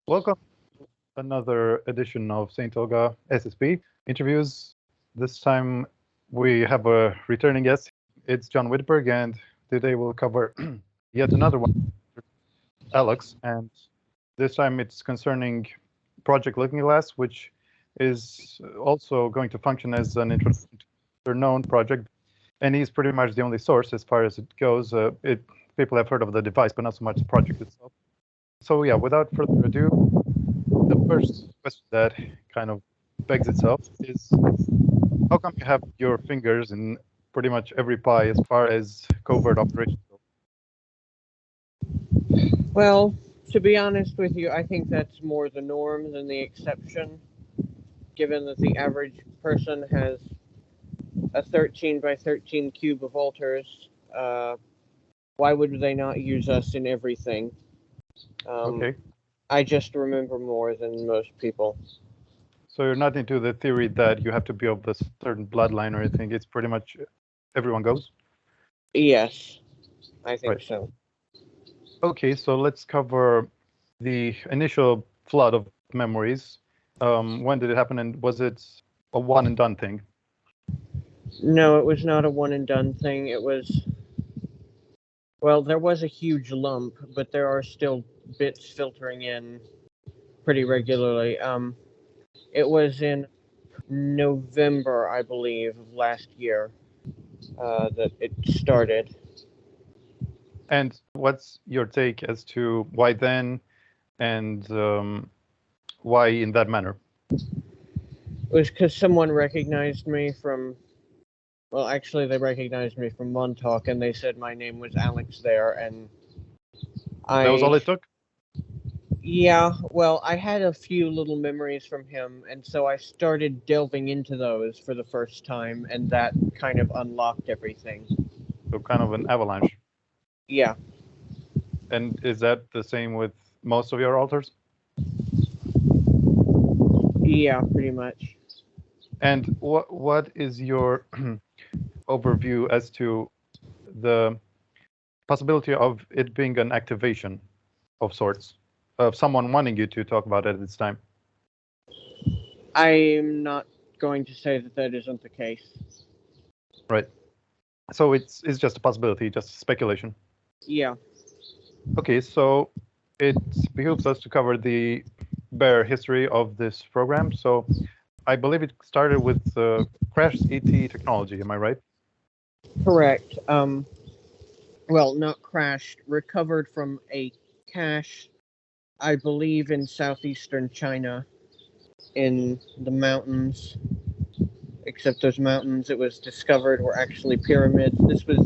Welcome to another edition of Saint Olga SSP interviews. This time we have a returning guest. It's John Whitberg, and today we'll cover yet another one, Alex. And this time it's concerning Project Looking Glass, which is also going to function as an introduction to a known project. And he's pretty much the only source as far as it goes. People have heard of the device, but not so much the project itself. So yeah, without further ado, the first question that kind of begs itself is, how come you have your fingers in pretty much every pie as far as covert operations go? Well, to be honest with you, I think that's more the norm than the exception, given that the average person has a 13 by 13 cube of altars. Why would they not use us in everything? Okay. I just remember more than most people. So you're not into the theory that you have to be of a certain bloodline or anything. It's pretty much everyone goes? Yes, I think Right. so. Okay, so let's cover the initial flood of memories. When did it happen, and was it a one and done thing? No, it was not a one and done thing. It was, well, there was a huge lump, but there are still bits filtering in pretty regularly. It was in November, I believe, of last year that it started. And what's your take as to why then, and why in that manner? It was because someone recognized me from, well, actually, they recognized me from Montauk, and they said my name was Alex there, and That was all it took? Yeah, well, I had a few little memories from him, and so I started delving into those for the first time, and that kind of unlocked everything. So kind of an avalanche. Yeah. And is that the same with most of your altars? Yeah, pretty much. And what is your overview as to the possibility of it being an activation of sorts, of someone wanting you to talk about it at this time? I'm not going to say that that isn't the case. Right. So it's just a possibility, just speculation. Yeah. Okay, so it behooves us to cover the bare history of this program. So I believe it started with Crash ET technology, am I right? Correct. Well, not crashed, recovered from a cache, I believe, in southeastern China, in the mountains. Except those mountains, it was discovered, were actually pyramids. This was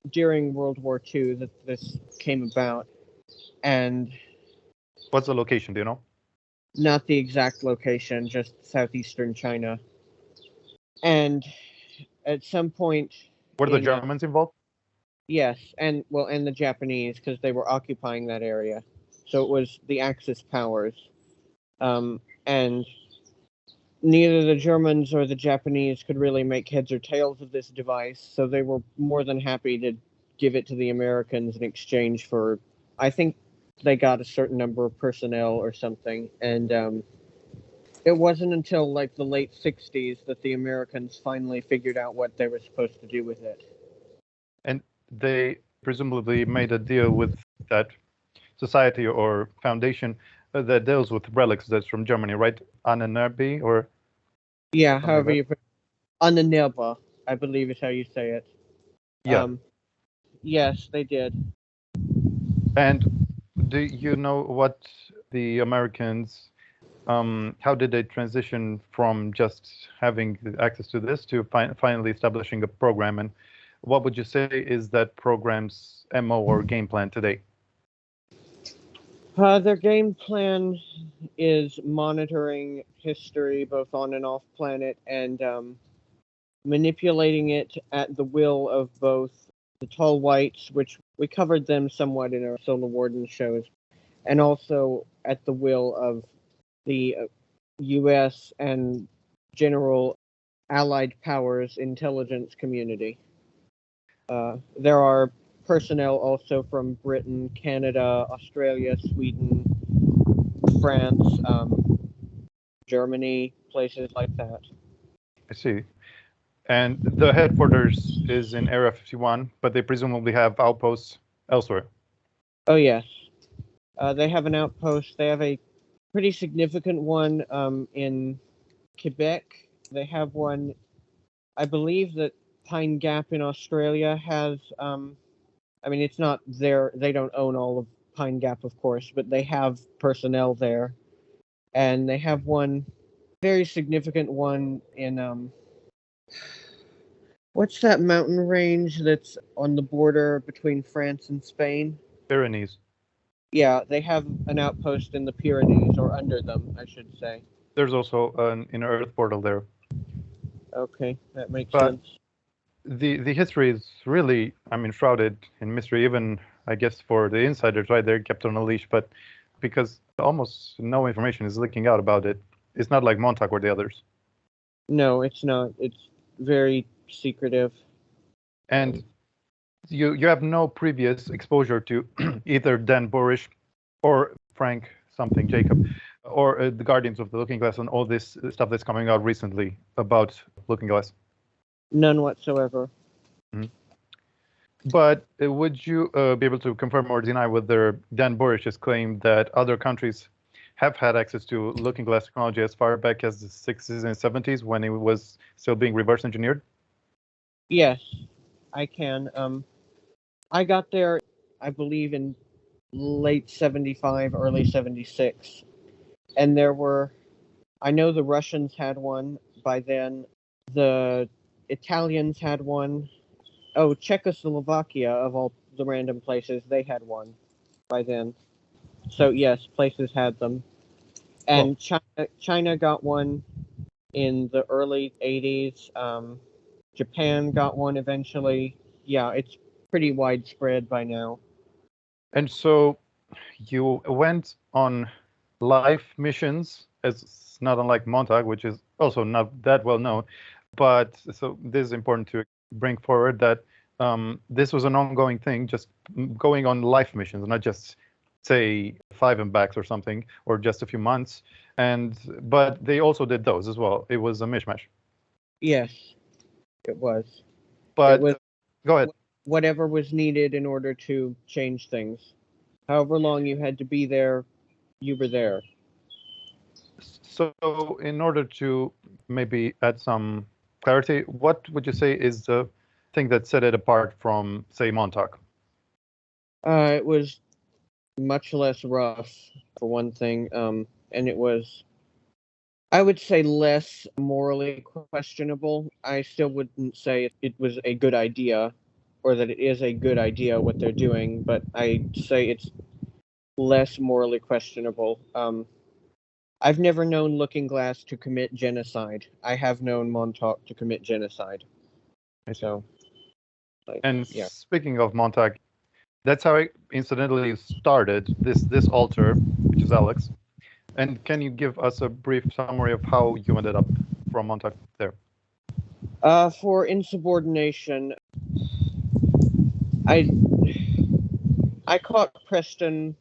during World War II that this came about. And What's the location, do you know? not the exact location, just southeastern China. And at some point, Were the Germans involved? yes, and the Japanese, because they were occupying that area. So it was the Axis powers. And neither the Germans or the Japanese could really make heads or tails of this device, so they were more than happy to give it to the Americans in exchange for, I think they got a certain number of personnel or something. And it wasn't until like the late 60s that the Americans finally figured out what they were supposed to do with it. And they presumably made a deal with that society or foundation that deals with relics that's from Germany, right? Annenerbe or? Yeah, however you put Annenerbe, I believe is how you say it. Yeah. Yes, they did. And do you know what the Americans, how did they transition from just having access to this to finally establishing a program? And what would you say is that program's MO or game plan today? Their game plan is monitoring history both on and off planet and manipulating it at the will of both the Tall Whites, which we covered them somewhat in our Solar Warden shows, and also at the will of the U.S. and general Allied powers intelligence community. There are personnel also from Britain, Canada, Australia, Sweden, France, Germany, places like that. I see. And the headquarters is in Area 51, but they presumably have outposts elsewhere. Oh yes, they have an outpost. They have a pretty significant one in Quebec. They have one, I believe that Pine Gap in Australia has. I mean, it's not their. They don't own all of Pine Gap, of course, but they have personnel there, and they have one very significant one in what's that mountain range that's on the border between France and Spain? Pyrenees. Yeah, they have an outpost in the Pyrenees, or under them, I should say. There's also an inner Earth portal there. Okay, that makes But sense. the history is really, I mean, shrouded in mystery, even, I guess, for the insiders, right? They're kept on a leash, but because almost no information is leaking out about it, it's not like Montauk or the others. No, it's not. It's very secretive. And you have no previous exposure to either Dan Burisch or Frank something Jacob or the Guardians of the Looking Glass and all this stuff that's coming out recently about Looking Glass. None whatsoever. Mm-hmm. But would you be able to confirm or deny whether Dan Burisch's claim that other countries have had access to Looking Glass technology as far back as the 60s and 70s when it was still being reverse engineered? Yes, I can. I got there, I believe, in late 75, early 76. And there were, I know the Russians had one by then. The Italians had one. Oh, Czechoslovakia, of all the random places, they had one by then. So yes, places had them. And China got one in the early 80s. Japan got one eventually. Yeah, it's pretty widespread by now. And so you went on live missions, as not unlike Montauk, which is also not that well known. But so this is important to bring forward that this was an ongoing thing, just going on live missions, not just say 5 and backs or something, or just a few months. But they also did those as well. It was a mishmash. Yes, it was. But it was go ahead. Whatever was needed in order to change things. However long you had to be there, you were there. So in order to maybe add some clarity, what would you say is the thing that set it apart from, say, Montauk? It was much less rough, for one thing, and it was, I would say, less morally questionable. I still wouldn't say it was a good idea, or that it is a good idea what they're doing, but I'd say it's less morally questionable. I've never known Looking Glass to commit genocide. I have known Montauk to commit genocide. So, and yeah. Speaking of Montauk, that's how it incidentally started, this altar, which is Alex. And can you give us a brief summary of how you ended up from Montauk there? For insubordination, I caught Preston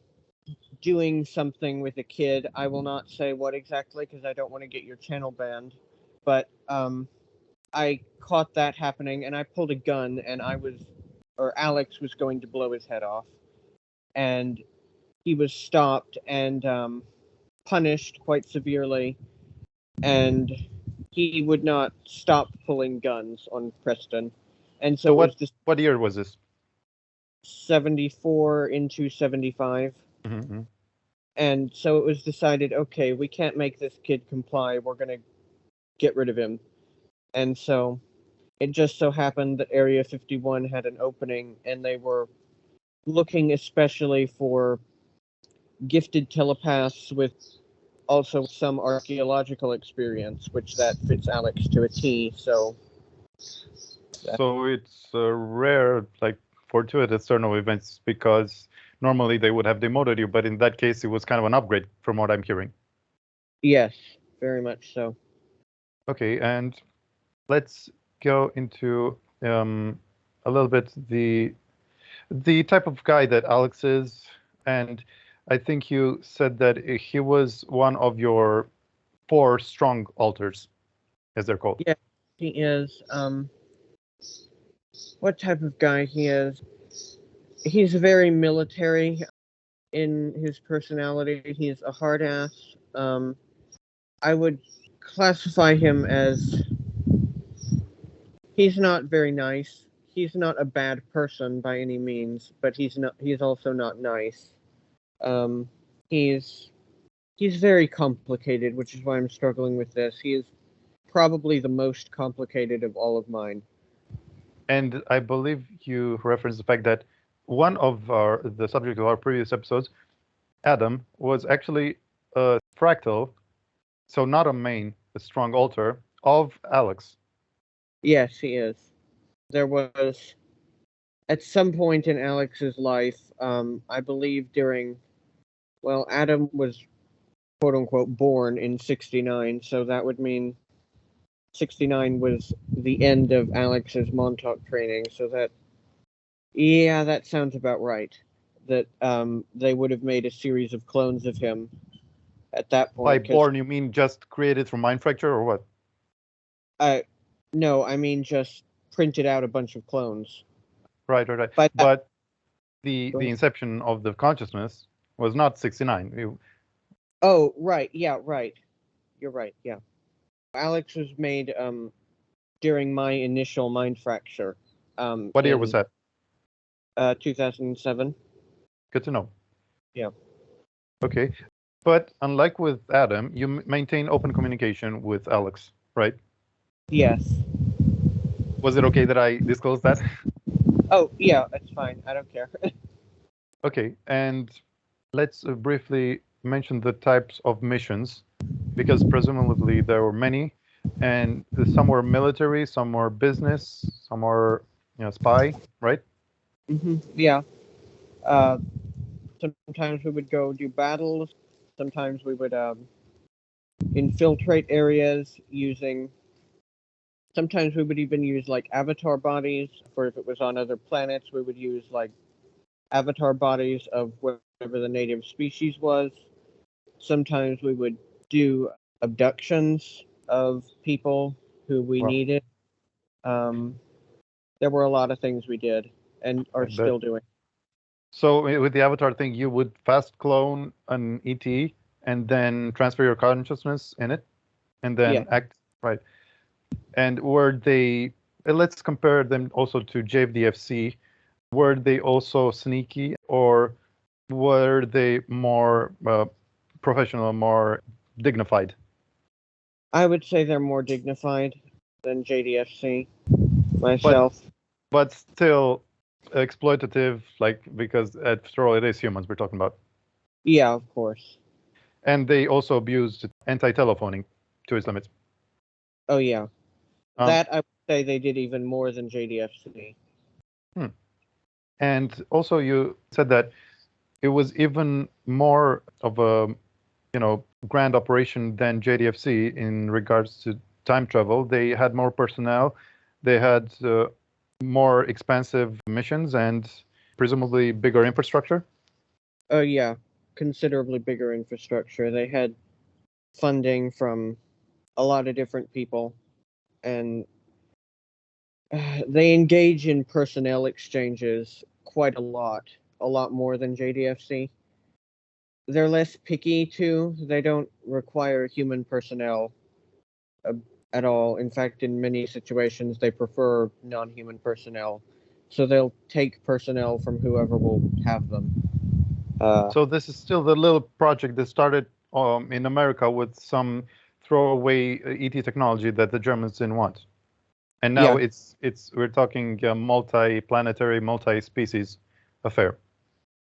doing something with a kid. I will not say what exactly because I don't want to get your channel banned. But I caught that happening, and I pulled a gun, and Alex was going to blow his head off, and he was stopped and punished quite severely, and he would not stop pulling guns on Preston. And so what year was this? 74 into 75. Mm-hmm. And so it was decided, okay, we can't make this kid comply. We're going to get rid of him. And so it just so happened that Area 51 had an opening, and they were looking especially for gifted telepaths with also some archaeological experience, which that fits Alex to a T. So it's a rare, like, fortuitous turn of events, because normally they would have demoted you, but in that case, it was kind of an upgrade from what I'm hearing. Yes, very much so. Okay, and let's go into a little bit the type of guy that Alex is, and I think you said that he was one of your 4 strong alters, as they're called. Yeah, he is. What type of guy he is? He's very military in his personality. He's a hard ass. I would classify him as he's not very nice. He's not a bad person by any means, but he's also not nice. He's very complicated, which is why I'm struggling with this. He is probably the most complicated of all of mine. And I believe you referenced the fact that one of the subject of our previous episodes, Adam, was actually a fractal, so not a strong alter, of Alex. Yes, he is. There was, at some point in Alex's life, I believe Adam was quote unquote born in 69, so that would mean 69 was the end of Alex's Montauk training, so that sounds about right. That they would have made a series of clones of him at that point. By born, you mean just created from mind fracture or what? No, I mean just printed out a bunch of clones. Right. But the inception of the consciousness was not 69. Oh, right. Yeah, right. You're right. Yeah. Alex was made during my initial mind fracture. What year was that? 2007. Good to know. Yeah. Okay. But unlike with Adam, you maintain open communication with Alex, right? Yes. Was it okay that I disclosed that? Oh, yeah, that's fine. I don't care. Okay, and let's briefly mention the types of missions, because presumably there were many, and some were military, some were business, some were, spy, right? Yeah. Sometimes we would go do battles. Sometimes we would infiltrate areas using. Sometimes we would even use like avatar bodies for if it was on other planets. We would use like avatar bodies of whatever the native species was. Sometimes we would do abductions of people who we needed. There were a lot of things we did and are still doing. So with the avatar thing, you would fast clone an ET and then transfer your consciousness in it, and then act right. And were they? Let's compare them also to JFDFC. Were they also sneaky, or were they more professional, more dignified? I would say they're more dignified than JDFC myself. But still exploitative, because after all, it is humans we're talking about. Yeah, of course. And they also abused anti-telephoning to its limits. Oh, yeah. That I would say they did even more than JDFC. And also you said that it was even more of a, grand operation than JDFC in regards to time travel. They had more personnel. They had more expansive missions and presumably bigger infrastructure. Oh, yeah. Considerably bigger infrastructure. They had funding from a lot of different people. And they engage in personnel exchanges quite a lot more than JDFC. They're less picky too. They don't require human personnel at all. In fact, in many situations, they prefer non-human personnel. So they'll take personnel from whoever will have them. So this is still the little project that started in America with some throwaway ET technology that the Germans didn't want. And now we're talking multi-planetary, multi-species affair.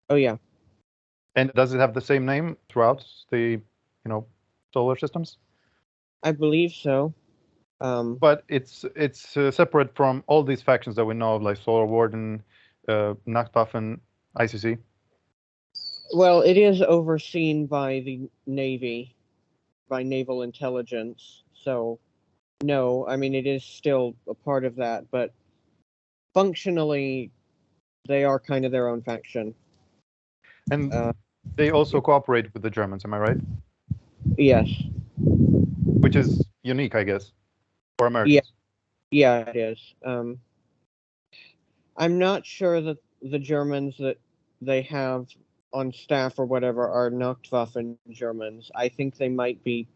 Oh, yeah. And does it have the same name throughout the, solar systems? I believe so. But it's separate from all these factions that we know of, like Solar Warden, Nachtwaffen, ICC. Well, it is overseen by the Navy, by naval intelligence. So, no, I mean, it is still a part of that, but functionally, they are kind of their own faction. And They also cooperate with the Germans, am I right? Yes. Which is unique, I guess, for Yeah. Americans. Yeah, it is. I'm not sure that the Germans that they have on staff or whatever are Nachtwaffen Germans. I think they might be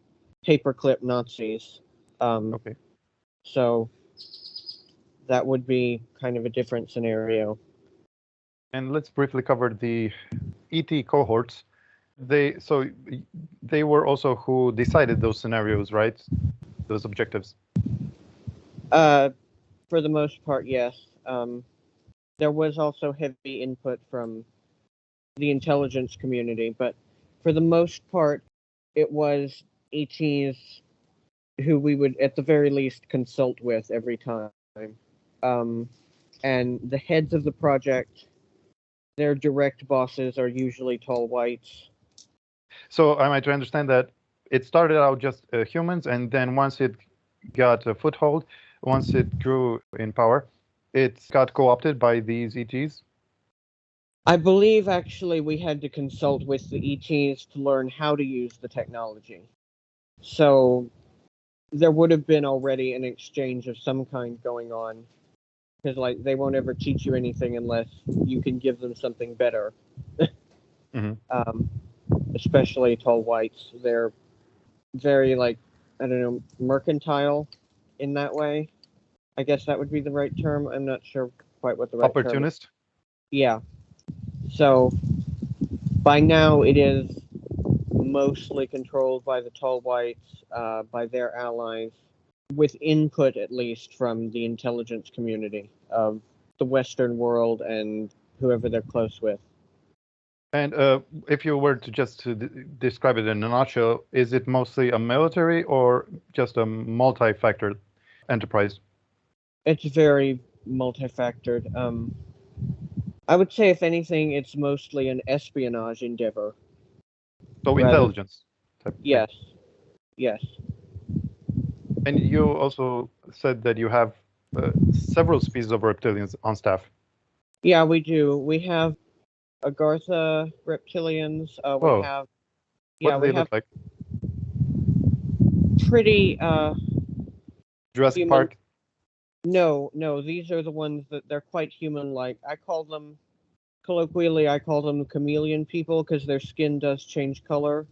paperclip Nazis. Okay. So that would be kind of a different scenario. And let's briefly cover the ET cohorts. They were also who decided those scenarios, right? Those objectives. For the most part, yes. There was also heavy input from the intelligence community, but for the most part, it was ETs who we would, at the very least, consult with every time. And the heads of the project, their direct bosses are usually tall whites. So am I to understand that it started out just humans, and then once it got a foothold, once it grew in power, it got co-opted by these ETs? I believe actually we had to consult with the ETs to learn how to use the technology. So there would have been already an exchange of some kind going on, because like they won't ever teach you anything unless you can give them something better. Mm-hmm. Especially tall whites, they're very like, I don't know, mercantile in that way. I guess that would be the right term. I'm not sure quite what the right term is. Opportunist? Yeah. So by now it is mostly controlled by the tall whites, by their allies, with input at least from the intelligence community of the Western world and whoever they're close with. And if you were to just describe it in a nutshell, is it mostly a military or just a multi-factor enterprise? It's very multifactored. I would say, if anything, it's mostly an espionage endeavor. So rather- intelligence type of thing. Yes. Yes. And you also said that you have several species of reptilians on staff. Yeah, we do. We have Agartha reptilians. We Whoa. have. What Yeah, do we they have look like? pretty. Jurassic human- Park? No, these are the ones that they're quite human-like. I call them, colloquially, I call them chameleon people because their skin does change color.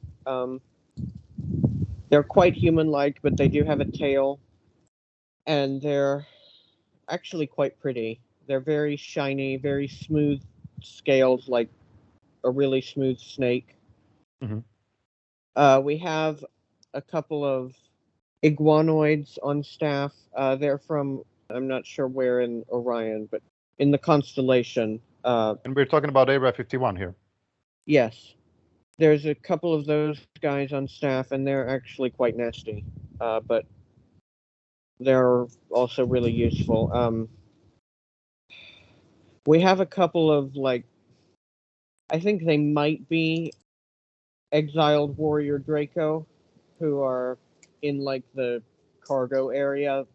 They're quite human-like, but they do have a tail, and they're actually quite pretty. They're very shiny, very smooth scales, like a really smooth snake. Mhm. We have a couple of iguanoids on staff. They're from, I'm not sure where in Orion, but in the constellation. And we're talking about Area 51 here. Yes. There's a couple of those guys on staff, and they're actually quite nasty. But they're also really useful. We have a couple of, like, I think they might be exiled warrior Draco, who are in, like, the cargo area,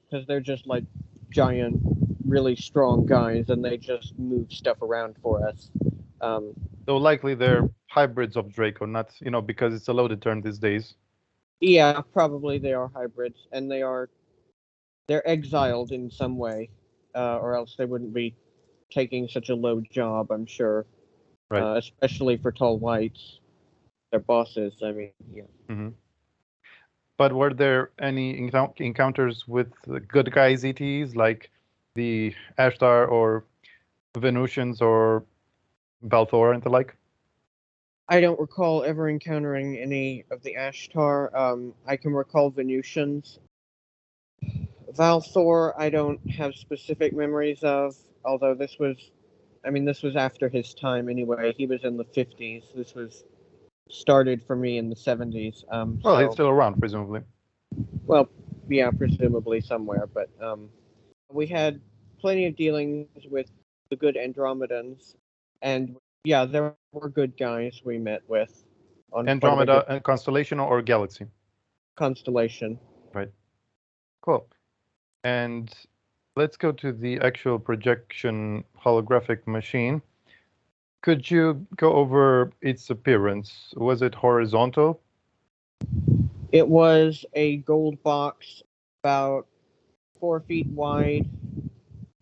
because they're just, like, giant, really strong guys, and they just move stuff around for us. So likely they're hybrids of Draco, not, because it's a loaded term these days. Yeah, probably they are hybrids, and they're exiled in some way, or else they wouldn't be taking such a low job, I'm sure. Right. Especially for tall whites, their bosses. I mean, yeah. Mm-hmm. But were there any encounters with the good guys ETs, like the Ashtar or Venusians or Balthor and the like? I don't recall ever encountering any of the Ashtar. I can recall Venusians. Valthor, I don't have specific memories of, although this was after his time anyway. He was in the 50s. This was started for me in the 70s. Well, he's still around, presumably. Well, yeah, presumably somewhere, but we had plenty of dealings with the good Andromedans, and yeah, there were good guys we met with on Andromeda, a constellation or galaxy? Constellation. Right. Cool. And let's go to the actual projection holographic machine. Could you go over its appearance? Was it horizontal? It was a gold box about 4 feet wide,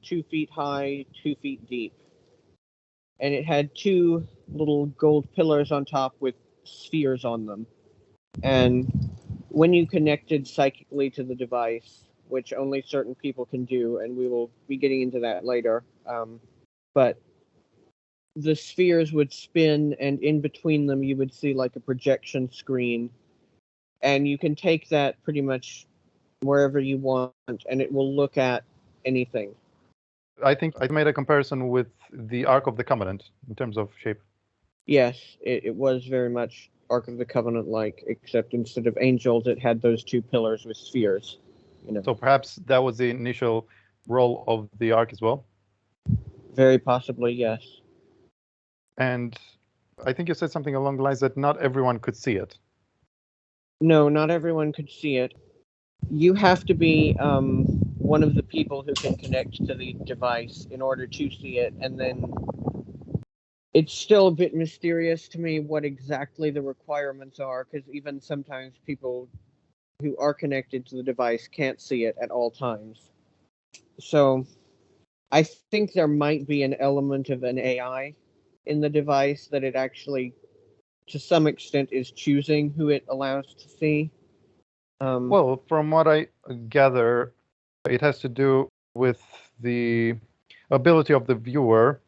2 feet high, 2 feet deep. And it had two little gold pillars on top with spheres on them. And when you connected psychically to the device, which only certain people can do, and we will be getting into that later, but the spheres would spin, and in between them you would see like a projection screen, and you can take that pretty much wherever you want, and it will look at anything. I think I made a comparison with the Ark of the Covenant in terms of shape. Yes, it was very much Ark of the Covenant like, except instead of angels, it had those two pillars with spheres. So perhaps that was the initial role of the Ark as well. Very possibly, yes. And I think you said something along the lines that not everyone could see it. No, not everyone could see it. You have to be one of the people who can connect to the device in order to see it, and then it's still a bit mysterious to me what exactly the requirements are, because even sometimes people who are connected to the device can't see it at all times. So I think there might be an element of an AI in the device that it actually, to some extent, is choosing who it allows to see. Well, from what I gather, it has to do with the ability of the viewer,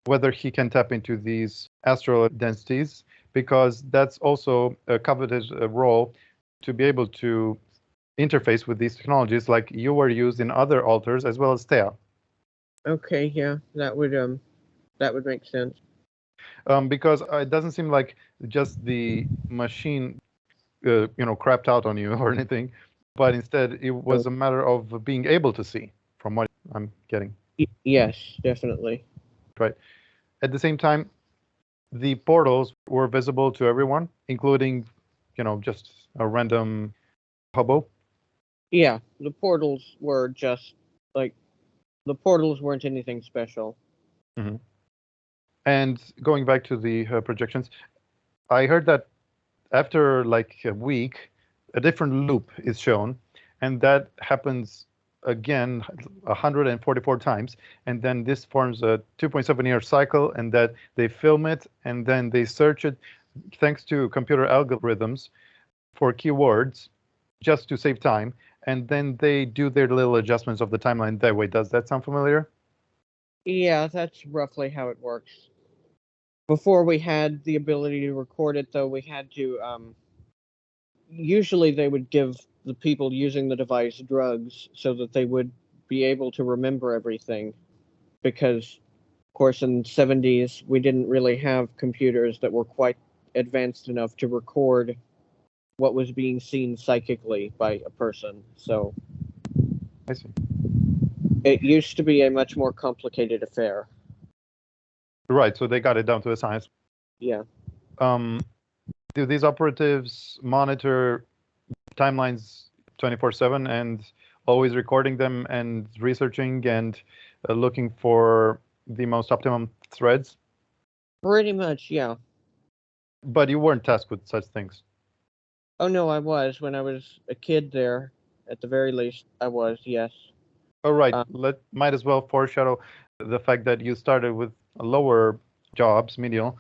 whether he can tap into these astral densities, because that's also a coveted role to be able to interface with these technologies like you were used in other altars as well as Thea. Okay, yeah, that would make sense. Because it doesn't seem like just the machine, crapped out on you or anything, but instead it was a matter of being able to see, from what I'm getting. Yes, definitely. Right. At the same time, the portals were visible to everyone, including, just a random hobo. Yeah, the portals were just like the portals weren't anything special. Mm-hmm. And going back to the projections, I heard that after like a week, a different loop is shown, and that happens again 144 times, and then this forms a 2.7-year cycle, and that they film it and then they search it thanks to computer algorithms for keywords just to save time, and then they do their little adjustments of the timeline that way. Does that sound familiar? Yeah, that's roughly how it works. Before we had the ability to record it, though, we had to usually they would give the people using the device drugs so that they would be able to remember everything, because of course in the 70s we didn't really have computers that were quite advanced enough to record what was being seen psychically by a person. So I see. it used to be a much more complicated affair. Right, so they got it down to a science. Yeah. Do these operatives monitor timelines 24/7 and always recording them and researching and looking for the most optimum threads? Pretty much, yeah. But you weren't tasked with such things. Oh no, I was when I was a kid there. At the very least, I was, yes. All right, might as well foreshadow the fact that you started with lower jobs, menial,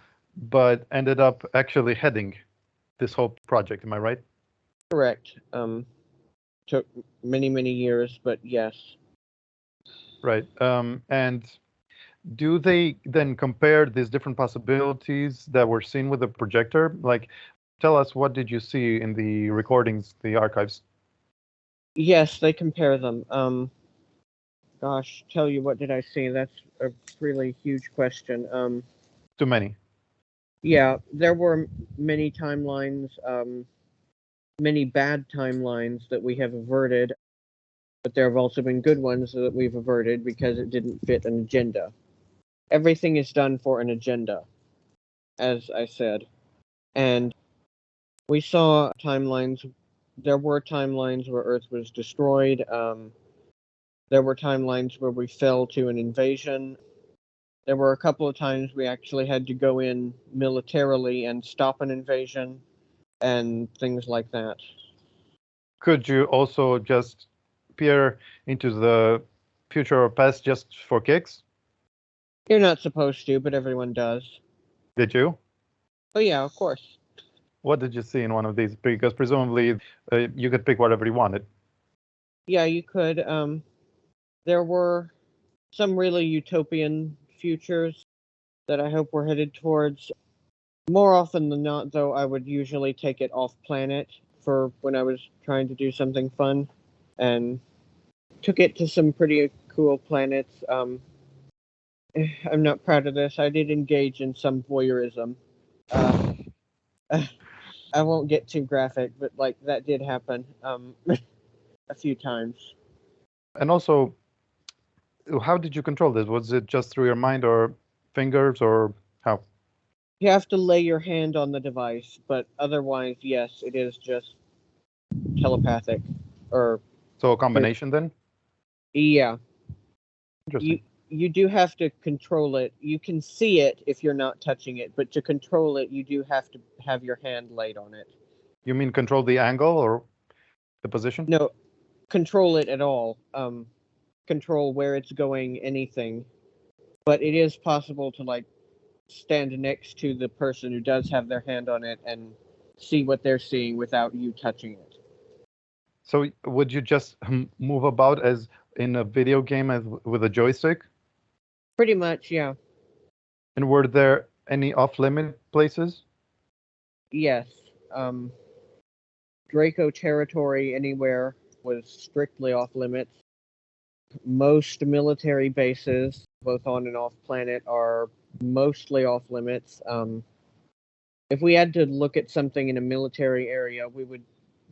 but ended up actually heading this whole project. Am I right? Correct. Took many, many years, but yes. Right. And do they then compare these different possibilities that were seen with the projector? Like, tell us, what did you see in the recordings, the archives? Yes, they compare them. Gosh, tell you what did I see? That's a really huge question. Too many. Yeah, there were many timelines, many bad timelines that we have averted, but there have also been good ones that we've averted because it didn't fit an agenda. Everything is done for an agenda, as I said. And we saw timelines. There were timelines where Earth was destroyed. There were timelines where we fell to an invasion. There were a couple of times we actually had to go in militarily and stop an invasion and things like that. Could you also just peer into the future or past just for kicks? You're not supposed to, but everyone does. Did you? Oh yeah, of course. What did you see in one of these? Because presumably you could pick whatever you wanted. Yeah, you could. There were some really utopian futures that I hope we're headed towards. More often than not, though, I would usually take it off planet for when I was trying to do something fun, and took it to some pretty cool planets. I'm not proud of this. I did engage in some voyeurism. I won't get too graphic, but like that did happen a few times. And also, how did you control this? Was it just through your mind or fingers or how? You have to lay your hand on the device, but otherwise, yes, it is just telepathic. Or So a combination then? yeah, Interesting. you do have to control it. You can see it if you're not touching it, but to control it, you do have to have your hand laid on it. You mean control the angle or the position? No, control it at all. Control where it's going, anything. But it is possible to like stand next to the person who does have their hand on it and see what they're seeing without you touching it. So would you just move about as in a video game as with a joystick? Pretty much, yeah. And were there any off-limit places? Yes. Draco territory anywhere was strictly off limits. Most military bases, both on and off planet, are mostly off limits. If we had to look at something in a military area, we would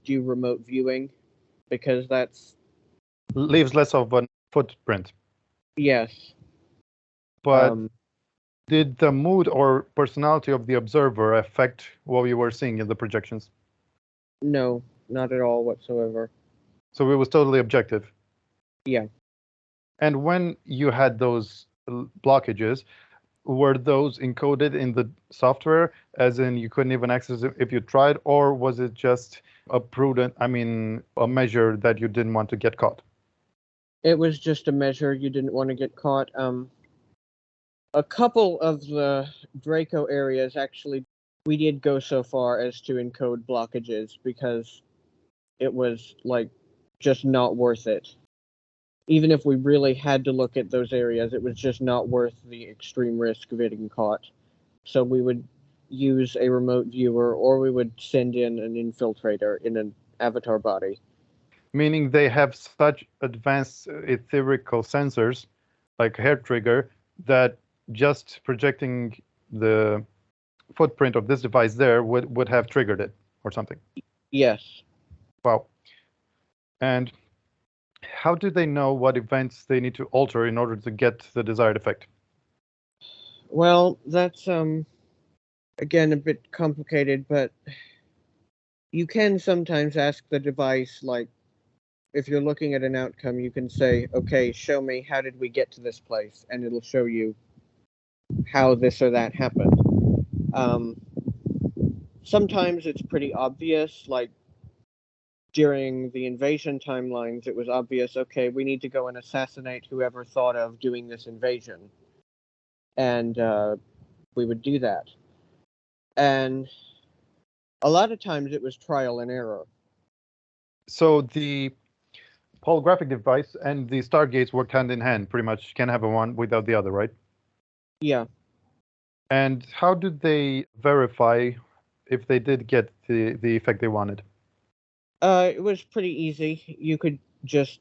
do remote viewing because that's Leaves less of a footprint. yes. But did the mood or personality of the observer affect what you were seeing in the projections? No, not at all whatsoever. So it was totally objective. Yeah. And when you had those blockages, were those encoded in the software, as in you couldn't even access it if you tried, or was it just a a measure that you didn't want to get caught? It was just a measure you didn't want to get caught. A couple of the Draco areas actually, we did go so far as to encode blockages because it was like just not worth it. Even if we really had to look at those areas, it was just not worth the extreme risk of getting caught. So we would use a remote viewer or we would send in an infiltrator in an avatar body. Meaning they have such advanced etherical sensors, like hair trigger, that just projecting the footprint of this device there would have triggered it or something. Yes. Wow. And how do they know what events they need to alter in order to get the desired effect? Well, that's again a bit complicated, but you can sometimes ask the device, like if you're looking at an outcome, you can say, okay, show me how did we get to this place, and it'll show you how this or that happened. Sometimes it's pretty obvious, like during the invasion timelines, it was obvious, okay, we need to go and assassinate whoever thought of doing this invasion. And we would do that. And a lot of times it was trial and error. So the holographic device and the Stargates worked hand in hand, pretty much. Can't have one without the other, right? Yeah. And how did they verify if they did get the effect they wanted? It was pretty easy. You could just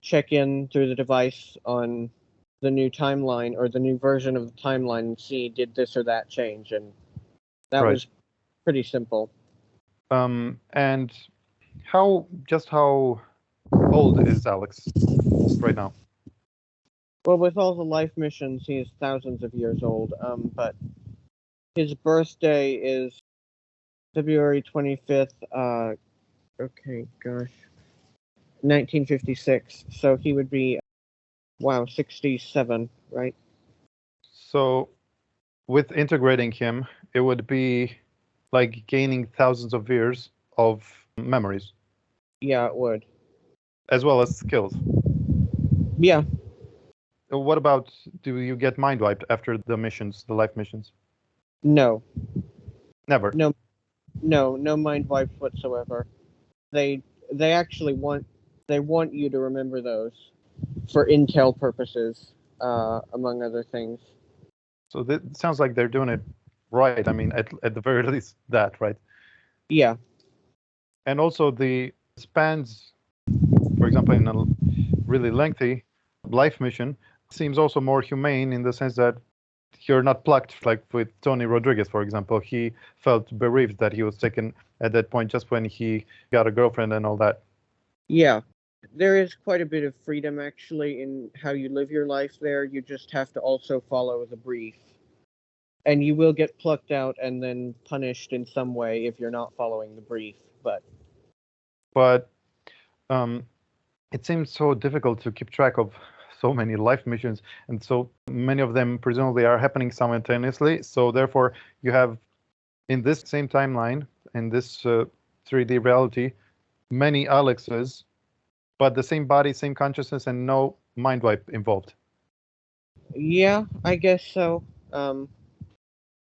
check in through the device on the new timeline or the new version of the timeline and see did this or that change, and that was pretty simple. And how old is Alex right now? Well, with all the life missions, he is thousands of years old. But his birthday is February 25th. Okay, gosh, 1956. So he would be, 67, right? So with integrating him, it would be like gaining thousands of years of memories, Yeah, it would. as well as skills. Yeah. What about, do you get mind wiped after the missions, the life missions? No. Never. No mind wipes whatsoever. They actually want you to remember those for intel purposes, among other things. So it sounds like they're doing it right. I mean, at the very least, that, right? Yeah. And also the spans, for example, in a really lengthy life mission, seems also more humane in the sense that you're not plucked, like with Tony Rodriguez, for example. He felt bereaved that he was taken at that point just when he got a girlfriend and all that. Yeah. There is quite a bit of freedom actually in how you live your life there. You just have to also follow the brief. And you will get plucked out and then punished in some way if you're not following the brief. But it seems so difficult to keep track of so many life missions, and so many of them presumably are happening simultaneously. So therefore, you have, in this same timeline, in this 3D reality, many Alexes, but the same body, same consciousness, and no mind wipe involved. Yeah, I guess so.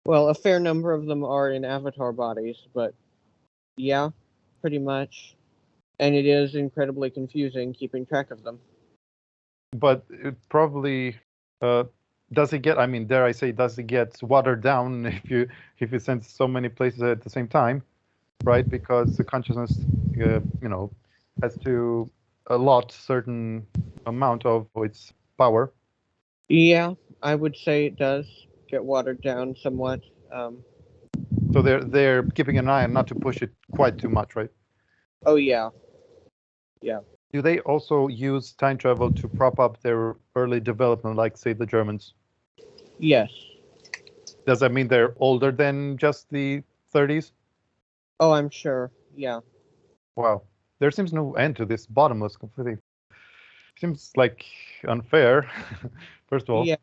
Well, a fair number of them are in avatar bodies, but yeah, pretty much. And it is incredibly confusing keeping track of them. But it probably does it get? I mean, dare I say, does it get watered down if you send so many places at the same time, right? Because the consciousness, has to allot certain amount of its power. Yeah, I would say it does get watered down somewhat. So they're keeping an eye on not to push it quite too much, right? Oh yeah, yeah. Do they also use time travel to prop up their early development, like say the Germans? Yes. Does that mean they're older than just the 30s? Oh, I'm sure. Yeah. Wow. There seems no end to this bottomless completely. Seems like unfair, first of all. Yeah.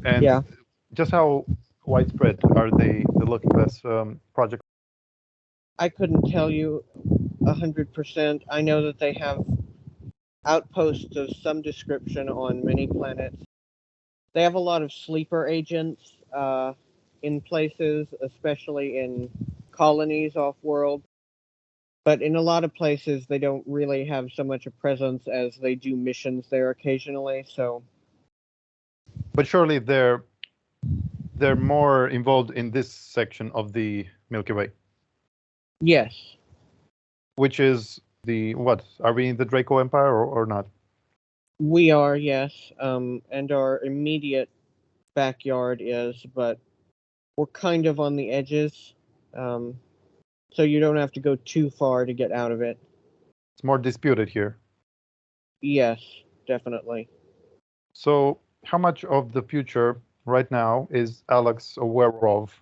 And Yeah. just how widespread are the Looking Glass project? I couldn't tell you 100%. I know that they have outposts of some description on many planets. They have a lot of sleeper agents in places, especially in colonies off-world. But in a lot of places, they don't really have so much a presence as they do missions there occasionally. So, But surely they're more involved in this section of the Milky Way, yes, which is the what? Are we in the Draco Empire or not? we are, yes. And our immediate backyard is, but we're kind of on the edges. So you don't have to go too far to get out of it. It's more disputed here. Yes, definitely. So how much of the future right now is Alex aware of?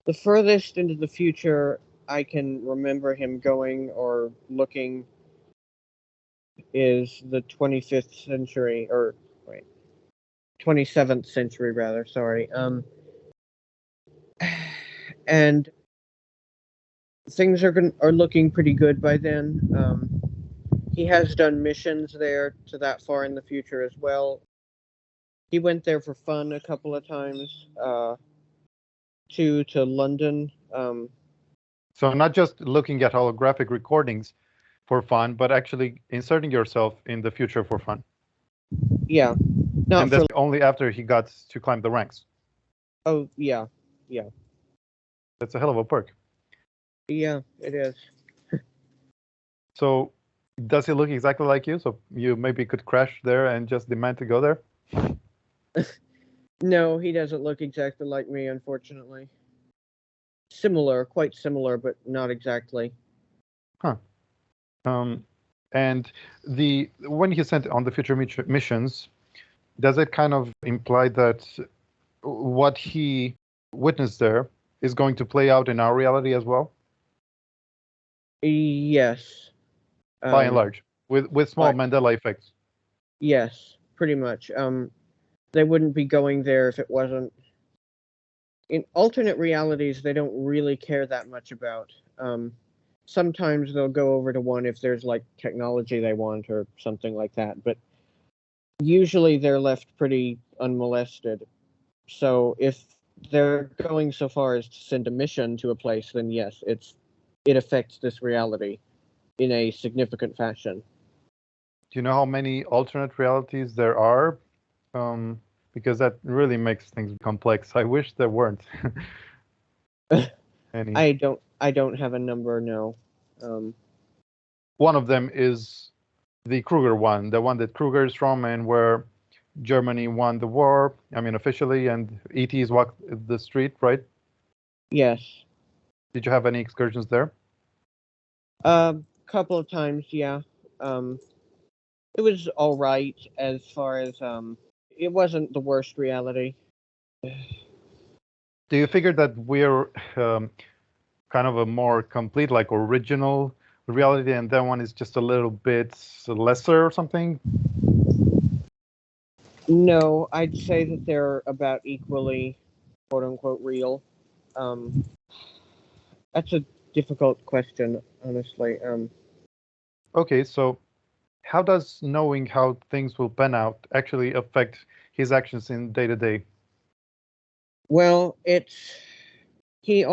The furthest into the future I can remember him going or looking is the 25th century, or wait, 27th century rather, sorry. And things are looking pretty good by then. He has done missions there to that far in the future as well. He went there for fun a couple of times, to London. So not just looking at holographic recordings for fun, but actually inserting yourself in the future for fun. Yeah, not And that's only after he got to climb the ranks. Oh yeah, yeah, That's a hell of a perk. yeah. It is. So does he look exactly like you? So you maybe could crash there and just demand to go there? No, he doesn't look exactly like me, unfortunately. Similar, quite similar, but not exactly. Huh. And when he sent on the future missions, does it kind of imply that what he witnessed there is going to play out in our reality as well? Yes. By and large, with small but- Mandela effects. Yes, pretty much. they wouldn't be going there if it wasn't. In alternate realities, they don't really care that much about. Sometimes they'll go over to one if there's like technology they want or something like that, but usually they're left pretty unmolested. So if they're going so far as to send a mission to a place, then yes, it affects this reality in a significant fashion. Do you know how many alternate realities there are? Because that really makes things complex. I wish there weren't any. I don't have a number, no. One of them is the Kruger one, the one that Kruger is from, and where Germany won the war. I mean, officially, and ETs walked the street, right? Yes. Did you have any excursions there? Couple of times, yeah. It was all right as far as it wasn't the worst reality. Do you figure that we're kind of a more complete, like original reality, and that one is just a little bit lesser or something? No, I'd say that they're about equally, quote unquote, real. That's a difficult question, honestly. Okay, so how does knowing how things will pan out actually affect his actions in day to day? Well, he's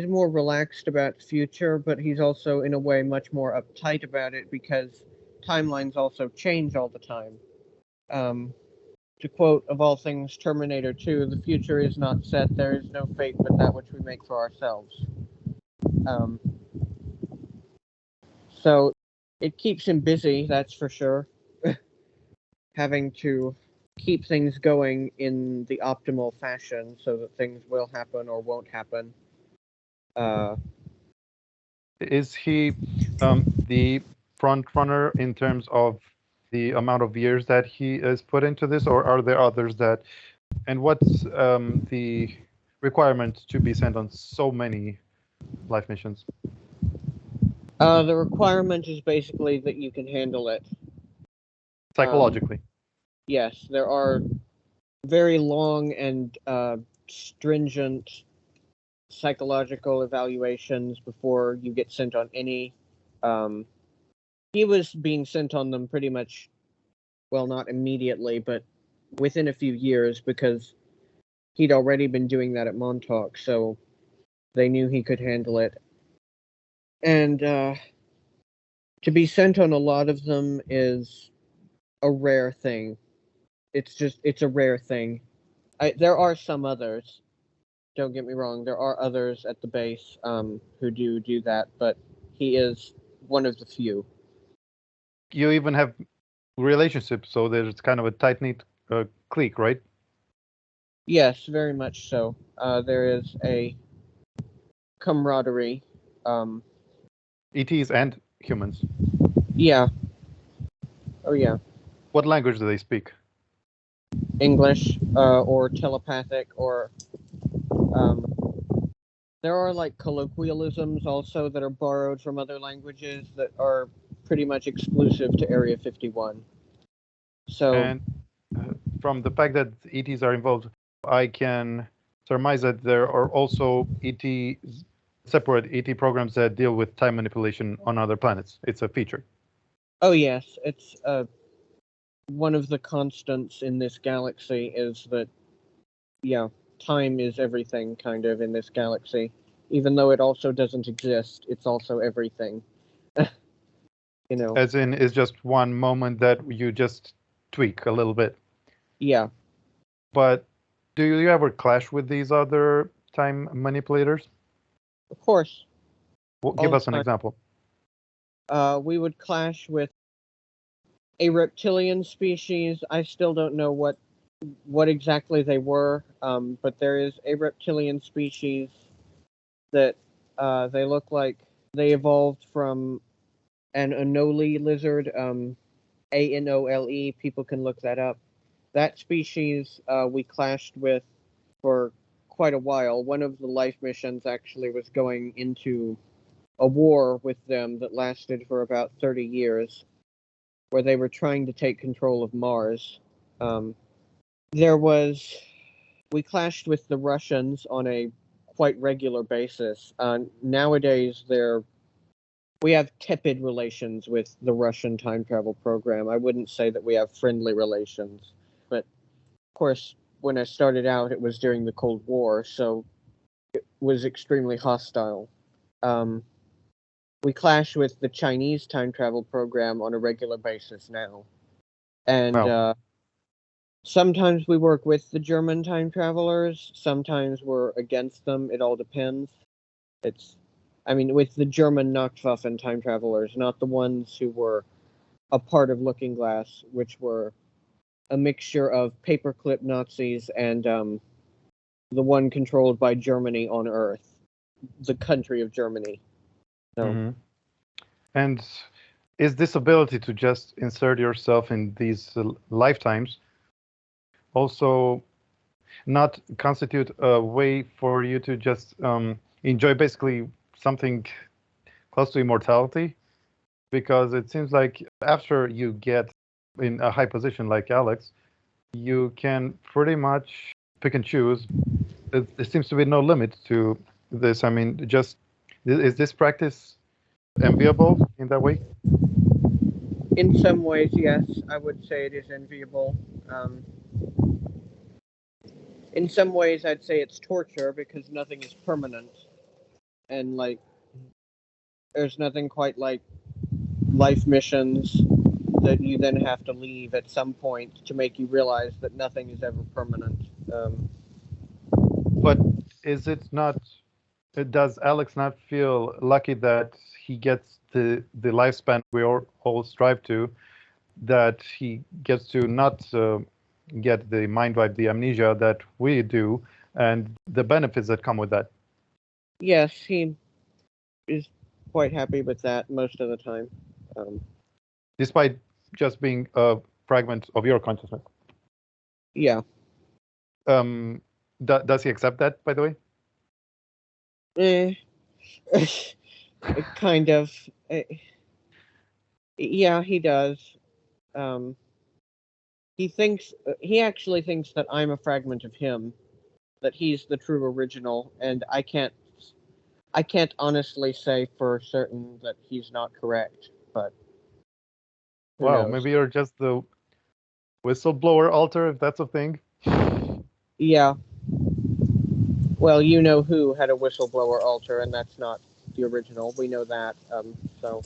more relaxed about the future, but he's also in a way much more uptight about it because timelines also change all the time. To quote, of all things, Terminator 2, the future is not set, there is no fate but that which we make for ourselves. So it keeps him busy, that's for sure. Having to keep things going in the optimal fashion so that things will happen or won't happen. Is he the front runner in terms of the amount of years that he has put into this, or are there others that? And what's the requirement to be sent on so many life missions? The requirement is basically that you can handle it. Psychologically. Yes, there are very long and stringent psychological evaluations before you get sent on any. He was being sent on them pretty much, well, not immediately, but within a few years because he'd already been doing that at Montauk, so they knew he could handle it. And to be sent on a lot of them is a rare thing. It's a rare thing. There are some others. Don't get me wrong. There are others at the base who do that, but he is one of the few. You even have relationships, so there's kind of a tight-knit clique, right? Yes, very much so. There is a camaraderie. ETs and humans. Yeah. Oh, yeah. What language do they speak? English, or telepathic, or there are like colloquialisms also that are borrowed from other languages that are pretty much exclusive to Area 51. So, and from the fact that ETs are involved, I can surmise that there are also separate ET programs that deal with time manipulation on other planets. It's a feature. oh yes, it's one of the constants in this galaxy is that, yeah, time is everything kind of in this galaxy. Even though it also doesn't exist, it's also everything. You know. As in, it's just one moment that you just tweak a little bit. Yeah. But do you ever clash with these other time manipulators? Of course. Well, give us an example. We would clash with a reptilian species. I still don't know what exactly they were, but there is a reptilian species that they look like they evolved from an anole lizard, Anole. People can look that up. That species we clashed with for quite a while. One of the life missions actually was going into a war with them that lasted for about 30 years, where they were trying to take control of Mars. we clashed with the Russians on a quite regular basis. Nowadays, we have tepid relations with the Russian time travel program. I wouldn't say that we have friendly relations, but of course, when I started out, it was during the Cold War, so it was extremely hostile. We clash with the Chinese time travel program on a regular basis now, and Wow. sometimes we work with the German time travelers. Sometimes we're against them. It all depends. With the German Nachtwaffen time travelers, not the ones who were a part of Looking Glass, which were a mixture of paperclip Nazis and the one controlled by Germany on Earth, the country of Germany. So, Mm-hmm. And is this ability to just insert yourself in these lifetimes also not constitute a way for you to just enjoy basically something close to immortality? Because it seems like after you get in a high position like Alex, you can pretty much pick and choose. There seems to be no limit to this. I mean, is this practice enviable in that way? in some ways, yes, I would say it is enviable. In some ways, I'd say it's torture because nothing is permanent, and there's nothing quite like life missions that you then have to leave at some point to make you realize that nothing is ever permanent. But is it not? Does Alex not feel lucky that he gets the lifespan we all strive to? That he gets to not get the mind wipe, the amnesia that we do, and the benefits that come with that. Yes, he is quite happy with that most of the time. Despite just being a fragment of your consciousness. Yeah. Does he accept that, by the way? Kind of. Yeah, he does. He actually thinks that I'm a fragment of him, that he's the true original, and I can't honestly say for certain that he's not correct, but who Wow, knows? maybe you're just the whistleblower alter, if that's a thing. Yeah. Well, you know who had a whistleblower altar, and that's not the original. We know that. So.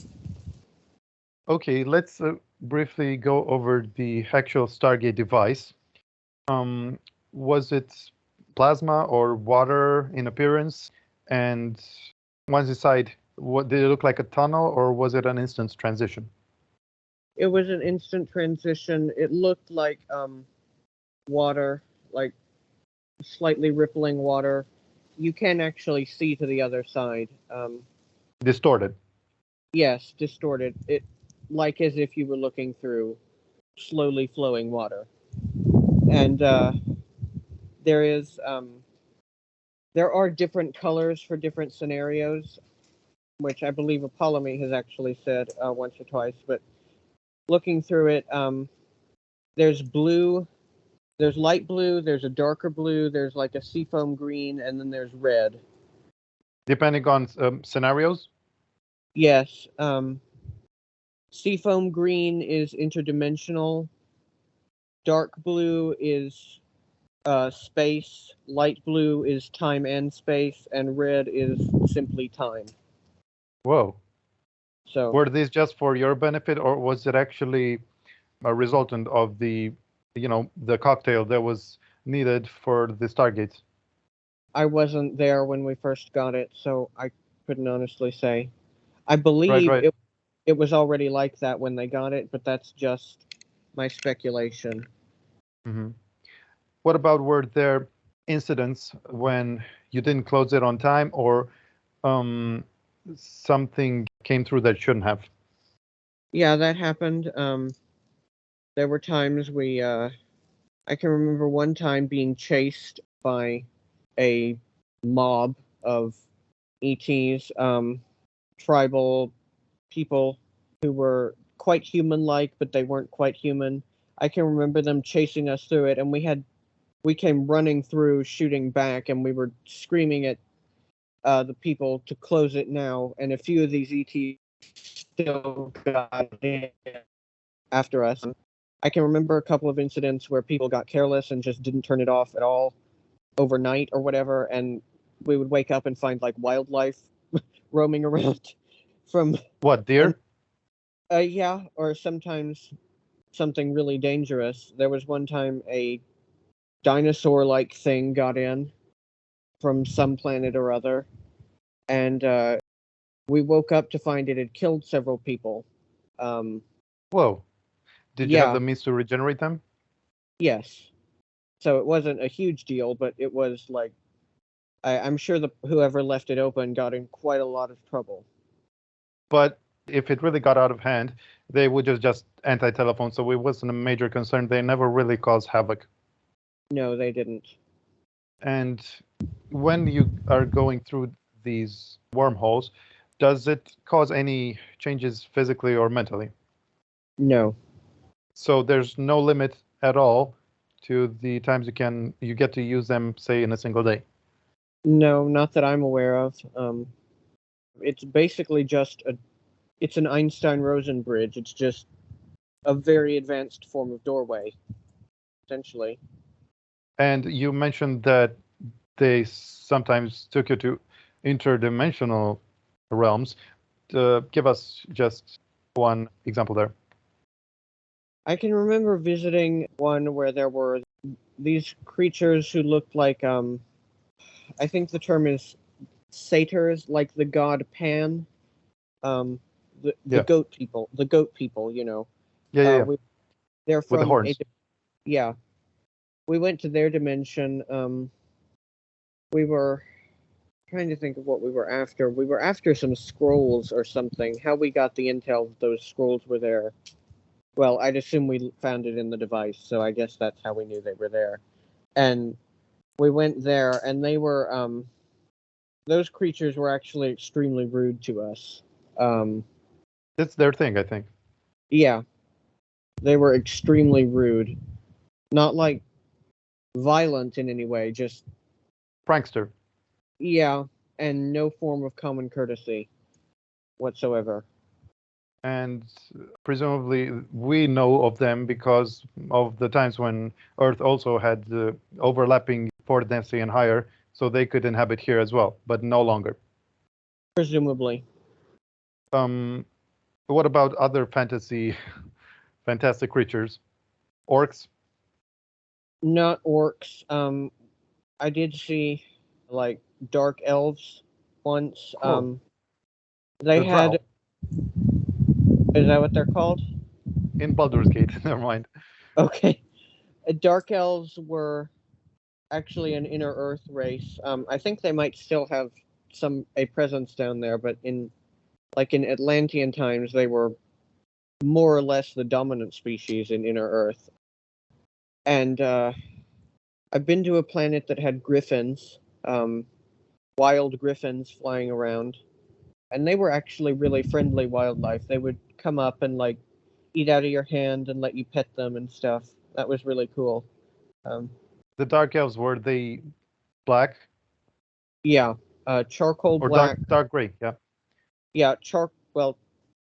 Okay, let's briefly go over the actual Stargate device. Was it plasma or water in appearance? And once inside, what did it look like, a tunnel, or was it an instant transition? It was an instant transition. It looked like water, like slightly rippling water. You can actually see to the other side. Distorted. Yes, distorted. It like as if you were looking through slowly flowing water. And there are different colors for different scenarios, which I believe Apollomy has actually said once or twice. But looking through it, there's blue, there's light blue, there's a darker blue, there's like a seafoam green, and then there's red. Depending on scenarios? Yes. Seafoam green is interdimensional. Dark blue is space. Light blue is time and space, and red is simply time. Whoa. So were these just for your benefit, or was it actually a resultant of the cocktail that was needed for the Stargate? I wasn't there when we first got it, so I couldn't honestly say. I believe Right. it was already like that when they got it, but that's just my speculation. Mm-hmm. What about, were there incidents when you didn't close it on time, or something came through that shouldn't have? Yeah, that happened. There were times I can remember one time being chased by a mob of ETs, tribal people who were quite human-like, but they weren't quite human. I can remember them chasing us through it, and we had we came running through, shooting back, and we were screaming at the people to close it now. And a few of these ETs still got in after us. I can remember a couple of incidents where people got careless and just didn't turn it off at all overnight or whatever, and we would wake up and find like wildlife roaming around from What, deer? yeah, or sometimes something really dangerous. There was one time a dinosaur-like thing got in from some planet or other, and we woke up to find it had killed several people. Whoa. Did you have the means to regenerate them? Yes. So it wasn't a huge deal, but it was like, I'm sure whoever left it open got in quite a lot of trouble. But if it really got out of hand, they would just anti-telephone, so it wasn't a major concern. They never really caused havoc. No, they didn't. And when you are going through these wormholes, does it cause any changes physically or mentally? No. So there's no limit at all to the times you get to use them, say, in a single day? No, not that I'm aware of. It's basically just it's an Einstein-Rosen bridge. It's just a very advanced form of doorway, essentially. And you mentioned that they sometimes took you to interdimensional realms. Give us just one example there. I can remember visiting one where there were these creatures who looked like, I think the term is Satyrs, like the god Pan. The goat people. The goat people, you know. Yeah. They're from with the horns. Yeah. We went to their dimension. We were trying to think of what we were after. We were after some scrolls or something. How we got the intel that those scrolls were there. Well, I'd assume we found it in the device, so I guess that's how we knew they were there. And we went there, and they were, those creatures were actually extremely rude to us. It's their thing, I think. Yeah. They were extremely rude. Not like violent in any way, just Prankster. Yeah, and no form of common courtesy whatsoever. And presumably we know of them because of the times when Earth also had overlapping port density and higher, so they could inhabit here as well, but no longer. Presumably. What about other fantastic creatures? Orcs? Not orcs. I did see like dark elves once. Cool. They had. Drow. Is that what they're called? In Baldur's Gate, never mind. Okay. Dark elves were actually an inner Earth race. I think they might still have a presence down there, but in Atlantean times, they were more or less the dominant species in inner Earth. And I've been to a planet that had griffins, wild griffins flying around, and they were actually really friendly wildlife. They would come up and like eat out of your hand and let you pet them and stuff. That was really cool. The Dark Elves, were they black? Yeah, charcoal or black. Dark gray, yeah. Yeah,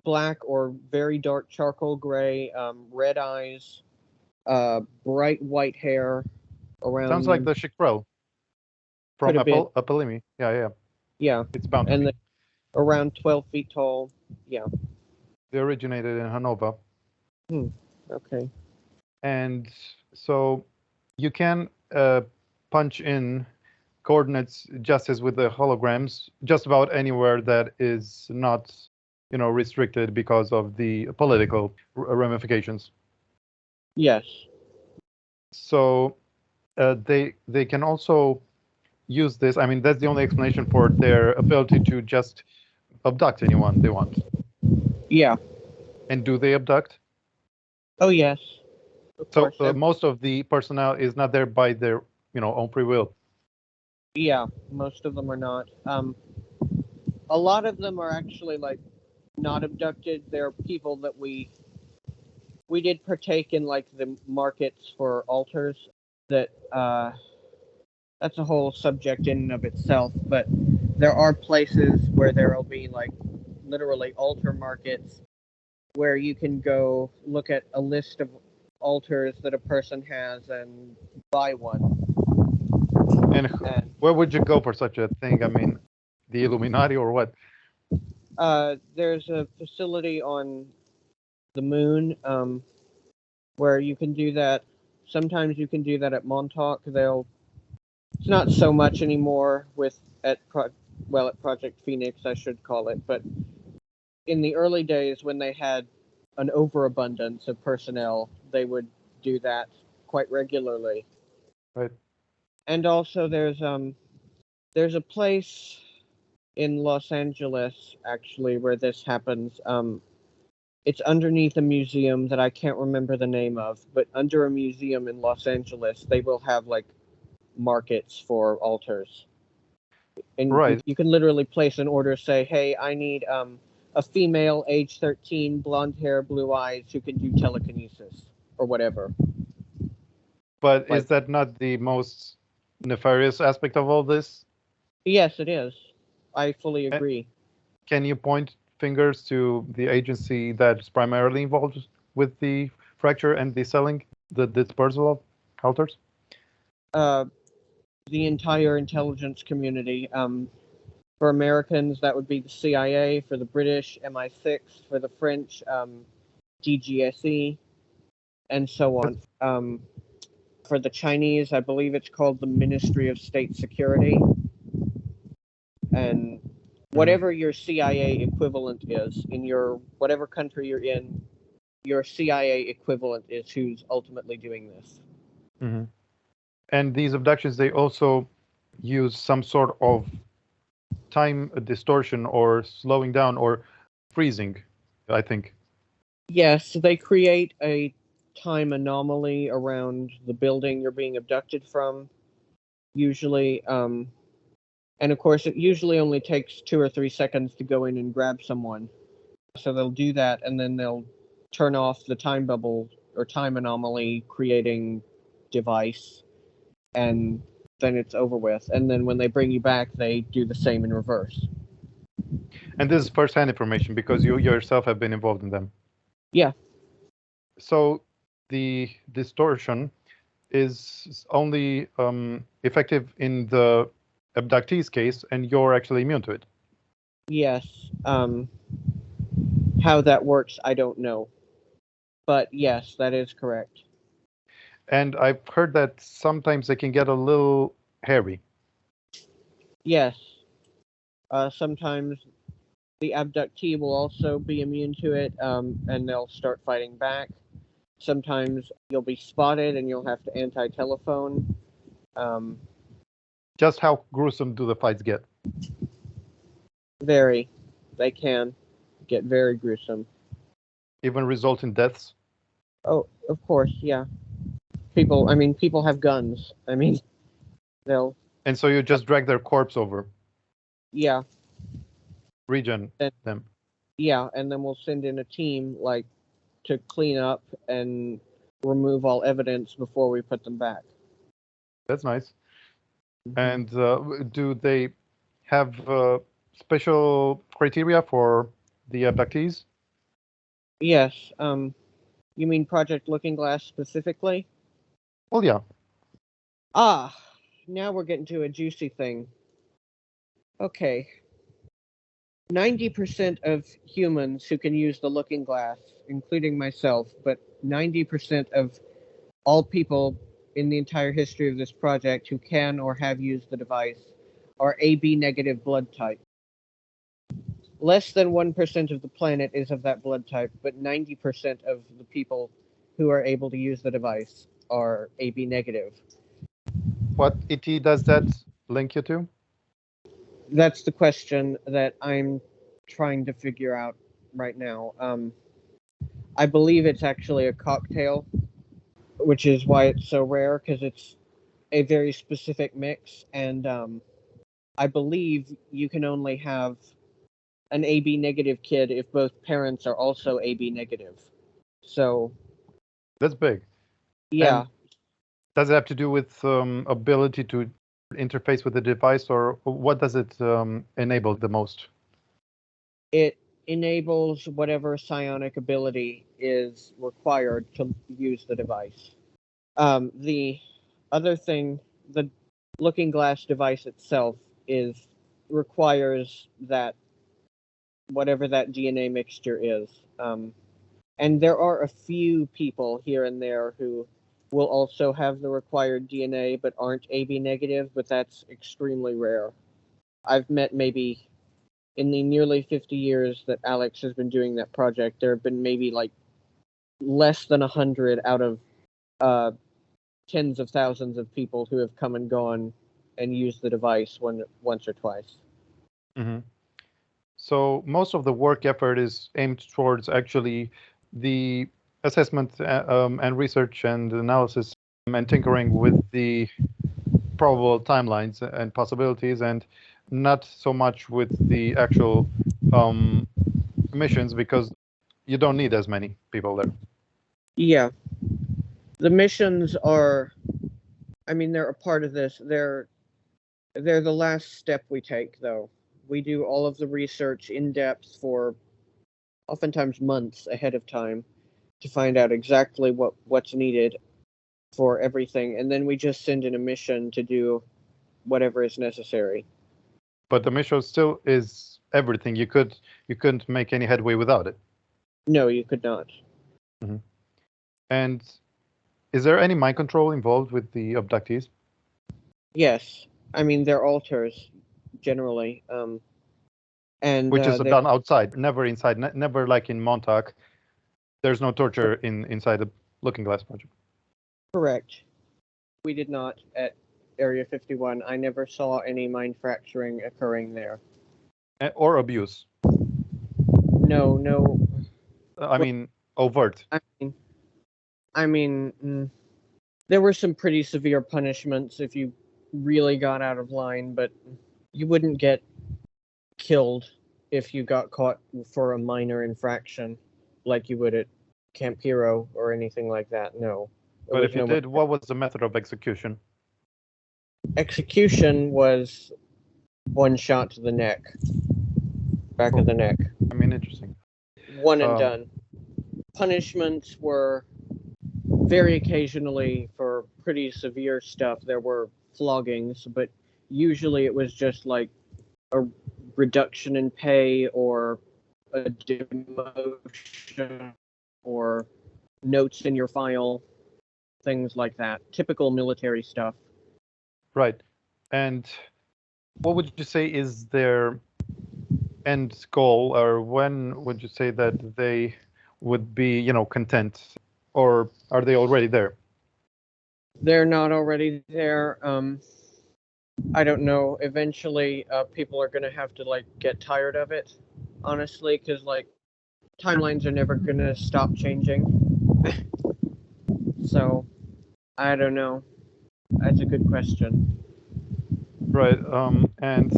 black or very dark charcoal gray, red eyes, bright white hair around. Sounds like the Shikro from Apolimi. Yeah. Yeah. It's bound to be. Around 12 feet tall. Yeah. They originated in Hanover. Okay. And so you can punch in coordinates just as with the holograms, just about anywhere that is not, restricted because of the political ramifications. Yes. So they can also use this. I mean, that's the only explanation for their ability to just abduct anyone they want. Yeah. And do they abduct? Oh, yes. So most of the personnel is not there by their, own free will. Yeah, most of them are not. A lot of them are actually like not abducted. They're people that we did partake in like the markets for altars. that that's a whole subject in and of itself. But there are places where there will be like literally altar markets where you can go look at a list of altars that a person has and buy one. And where would you go for such a thing? I mean, the Illuminati or what? There's a facility on the moon where you can do that. Sometimes you can do that at Montauk. It's not so much anymore at Project Phoenix, I should call it. But in the early days when they had an overabundance of personnel, they would do that quite regularly. Right. And also there's a place in Los Angeles actually where this happens. It's underneath a museum that I can't remember the name of, but under a museum in Los Angeles, they will have like markets for altars. And right. You can literally place an order, say, hey, I need a female, age 13, blonde hair, blue eyes, who can do telekinesis or whatever. But is that not the most nefarious aspect of all this? Yes, it is. I fully agree. Can you point fingers to the agency that's primarily involved with the fracture and the selling, the dispersal of altars? The entire intelligence community. For Americans, that would be the CIA. For the British, MI6. For the French, DGSE, and so on. For the Chinese, I believe it's called the Ministry of State Security. And whatever your CIA equivalent is, in whatever country you're in, your CIA equivalent is who's ultimately doing this. Mm-hmm. And these abductions, they also use some sort of time distortion or slowing down or freezing, I think. Yes, they create a time anomaly around the building you're being abducted from, usually. And of course, it usually only takes 2 or 3 seconds to go in and grab someone. So they'll do that, and then they'll turn off the time bubble or time anomaly creating device, and then it's over with. And then when they bring you back, they do the same in reverse. And this is first-hand information because you yourself have been involved in them. Yeah. So the distortion is only effective in the abductee's case, and you're actually immune to it. Yes. How that works, I don't know. But yes, that is correct. And I've heard that sometimes they can get a little hairy. Yes. Sometimes the abductee will also be immune to it, and they'll start fighting back. Sometimes you'll be spotted and you'll have to anti-telephone. Just how gruesome do the fights get? Very. They can get very gruesome. Even result in deaths? Oh, of course, yeah. People have guns. They'll... And so you just drag their corpse over? Yeah. Regen them? Yeah, and then we'll send in a team, to clean up and remove all evidence before we put them back. That's nice. Mm-hmm. And do they have special criteria for the abductees? Yes. You mean Project Looking Glass specifically? Well, yeah. Now we're getting to a juicy thing. Okay. 90% of humans who can use the Looking Glass, including myself, but 90% of all people in the entire history of this project who can or have used the device are AB negative blood type. Less than 1% of the planet is of that blood type, but 90% of the people who are able to use the device are AB negative. What ET does that link you to? That's the question that I'm trying to figure out right now. I believe it's actually a cocktail, which is why it's so rare, because it's a very specific mix, and I believe you can only have an AB negative kid if both parents are also AB negative. So that's big. Yeah. Does it have to do with ability to interface with the device, or what does it enable the most? It enables whatever psionic ability is required to use the device. The other thing, the looking glass device itself requires that whatever that DNA mixture is. And there are a few people here and there who will also have the required DNA but aren't AB negative, but that's extremely rare. I've met maybe in the nearly 50 years that Alex has been doing that project, there have been maybe like less than 100 out of tens of thousands of people who have come and gone and used the device once or twice. Mm-hmm. So most of the work effort is aimed towards actually the assessment and research and analysis and tinkering with the probable timelines and possibilities, and not so much with the actual missions, because you don't need as many people there. Yeah. The missions are, I mean, they're a part of this. They're the last step we take, though. We do all of the research in depth for oftentimes months ahead of time to find out exactly what's needed for everything, and then we just send in a mission to do whatever is necessary. But the mission still is everything. You couldn't make any headway without it. No, you could not. Mm-hmm. And is there any mind control involved with the abductees? Yes, I mean they're alters generally, and which is done outside, never inside, never like in Montauk. There's no torture inside the Looking Glass project. Correct. We did not at Area 51. I never saw any mind fracturing occurring there. Or abuse. No. I mean, overt. I mean, there were some pretty severe punishments if you really got out of line, but you wouldn't get killed if you got caught for a minor infraction like you would at Camp Hero or anything like that. No. But if you did, what was the method of execution? Execution was one shot to the neck. Back of the neck. I mean, interesting. One and done. Punishments were very occasionally for pretty severe stuff. There were floggings, but usually it was just like a reduction in pay or a demotion or notes in your file, things like that. Typical military stuff. Right. And what would you say is their end goal, or when would you say that they would be, content, or are they already there? They're not already there. I don't know. Eventually, people are going to have to get tired of it, honestly, because timelines are never going to stop changing. So, I don't know. That's a good question. Right. And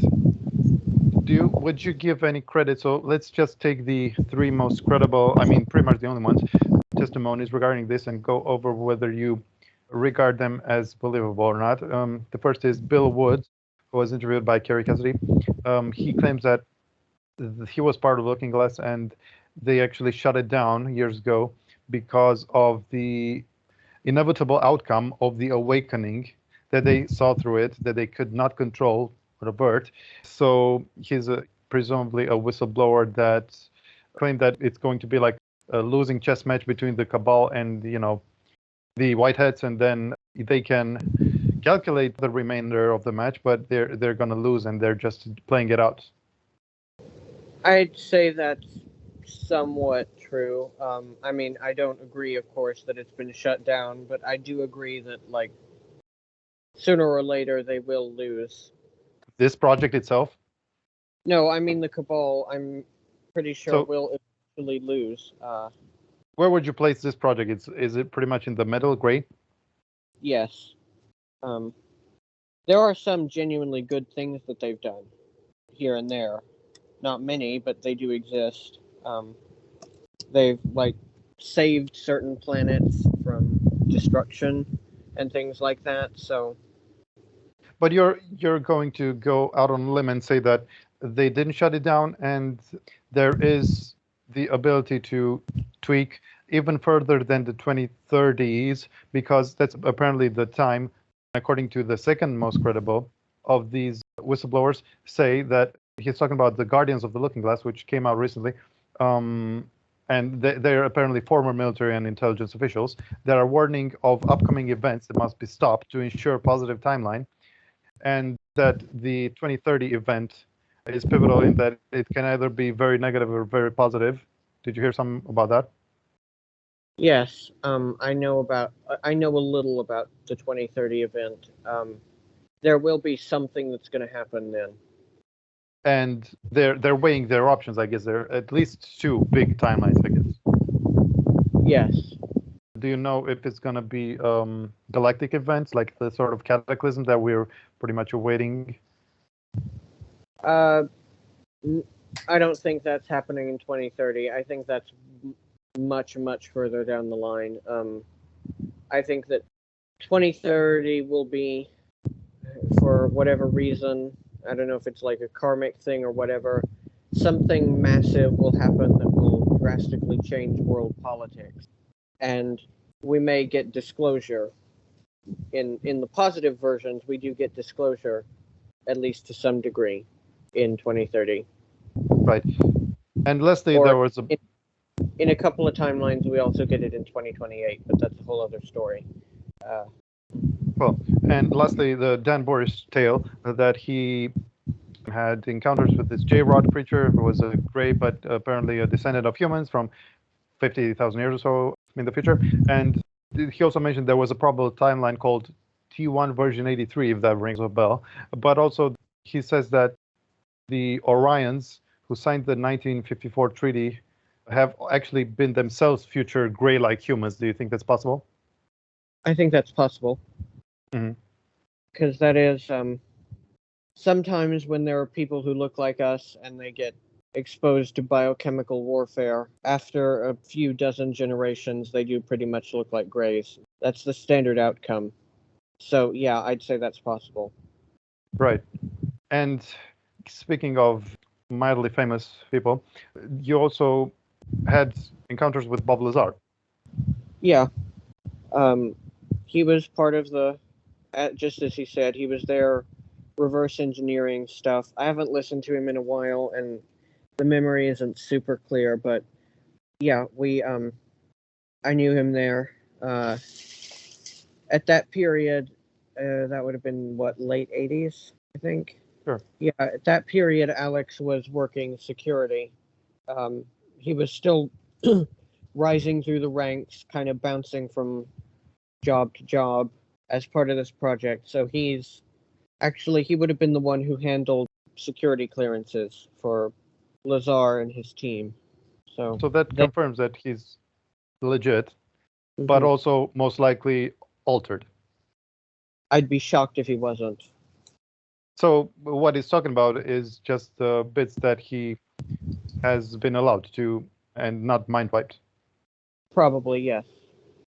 would you give any credit? So let's just take the three most credible, I mean, pretty much the only ones, testimonies regarding this, and go over whether you regard them as believable or not. The first is Bill Woods, who was interviewed by Kerry Cassidy. He claims that he was part of Looking Glass, and they actually shut it down years ago because of the inevitable outcome of the awakening that they saw through it, that they could not control or avert. So he's presumably a whistleblower that claimed that it's going to be like a losing chess match between the Cabal and the Whiteheads, and then they can calculate the remainder of the match, but they're going to lose, and they're just playing it out. I'd say that's somewhat true. I mean, I don't agree, of course, that it's been shut down, but I do agree that sooner or later they will lose. This project itself? No, I mean the Cabal. I'm pretty sure will eventually lose. Where would you place this project? Is it pretty much in the middle, gray? Yes. There are some genuinely good things that they've done here and there. Not many, but they do exist. They've saved certain planets from destruction. and things like that. So, but you're going to go out on a limb and say that they didn't shut it down, and there is the ability to tweak even further than the 2030s, because that's apparently the time, according to the second most credible of these whistleblowers, say that he's talking about the Guardians of the Looking Glass, which came out recently. And they're apparently former military and intelligence officials that are warning of upcoming events that must be stopped to ensure a positive timeline, and that the 2030 event is pivotal in that it can either be very negative or very positive. Did you hear something about that? yes, I know a little about the 2030 event. There will be something that's going to happen then. And they're weighing their options. I guess there are at least two big timelines, I guess. Yes. Do you know if it's going to be galactic events, like the sort of cataclysm that we're pretty much awaiting? I don't think that's happening in 2030. I think that's much, much further down the line. I think that 2030 will be, for whatever reason, I don't know if it's like a karmic thing or whatever, something massive will happen that will drastically change world politics. And we may get disclosure. In the positive versions, we do get disclosure, at least to some degree, in 2030. Right. And lastly, Or there was a... In a couple of timelines, we also get it in 2028, but that's a whole other story. Well, and lastly, the Dan Burisch tale that he had encounters with this J-Rod creature, who was a gray but apparently a descendant of humans from 50,000 years or so in the future. And he also mentioned there was a probable timeline called T1 version 83, if that rings a bell. But also he says that the Orions, who signed the 1954 treaty, have actually been themselves future gray-like humans. Do you think that's possible? I think that's possible. Because that is, sometimes when there are people who look like us and they get exposed to biochemical warfare, after a few dozen generations, they do pretty much look like grays. That's the standard outcome. So, yeah, I'd say that's possible. Right. And speaking of mildly famous people, you also had encounters with Bob Lazar. Yeah. He was part of the, just as he said, he was there reverse engineering stuff. I haven't listened to him in a while, and the memory isn't super clear, but yeah, I knew him there. At that period, that would have been, late 80s, I think? Sure. Yeah, at that period, Alex was working security. He was still rising through the ranks, kind of bouncing from job to job as part of this project. So he would have been the one who handled security clearances for Lazar and his team. So that confirms that he's legit, but also most likely altered. I'd be shocked if he wasn't. So what he's talking about is just the bits that he has been allowed to and not mind wiped. Probably, yes.